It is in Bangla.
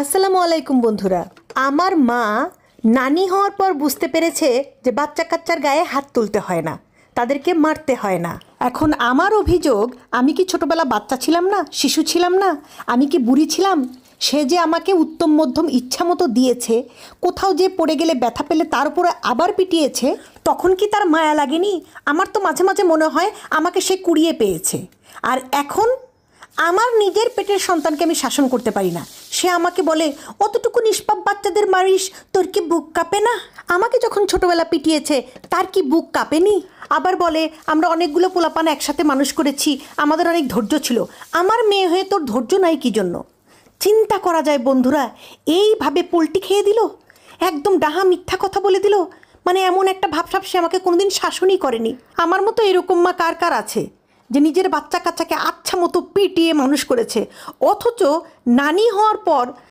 আসসালামু আলাইকুম বন্ধুরা। আমার মা নানি হওয়ার পর বুঝতে পেরেছে যে বাচ্চা কাচ্চার গায়ে হাত তুলতে হয় না, তাদেরকে মারতে হয় না। এখন আমার অভিযোগ, আমি কি ছোটবেলা বাচ্চা ছিলাম না, শিশু ছিলাম না, আমি কি বুড়ি ছিলাম? সে যে আমাকে উত্তম মধ্যম ইচ্ছা মতো দিয়েছে, কোথাও যে পড়ে গেলে ব্যথা পেলে তার উপরে আবার পিটিয়েছে, তখন কি তার মায়া লাগেনি? আমার তো মাঝে মাঝে মনে হয় আমাকে সে কুড়িয়ে পেয়েছে। আর এখন আমার নিজের পেটের সন্তানকে আমি শাসন করতে পারি না, সে আমাকে বলে অতটুকু নিষ্পাপ বাচ্চাদের মারিস, তোর কি বুক কাঁপে না? আমাকে যখন ছোটবেলা পিটিয়েছে তার কি বুক কাঁপেনি? আবার বলে আমরা অনেকগুলো পোলাপান একসাথে মানুষ করেছি, আমাদের অনেক ধৈর্য ছিল। আমার মেয়ে হয়ে তোর ধৈর্য নাই কি জন্য? চিন্তা করা যায় বন্ধুরা, এইভাবে পোল্টি খেয়ে দিল, একদম ডাহা মিথ্যা কথা বলে দিল। মানে এমন একটা ভাবসাব, সে আমাকে কোনোদিন শাসনই করেনি। আমার মতো এরকম মা কার কার আছে যে নিজের বাচ্চা কাচ্চাকে আচ্ছা মতো পিটিয়ে মানুষ করেছে, অথচ নানি হওয়ার পর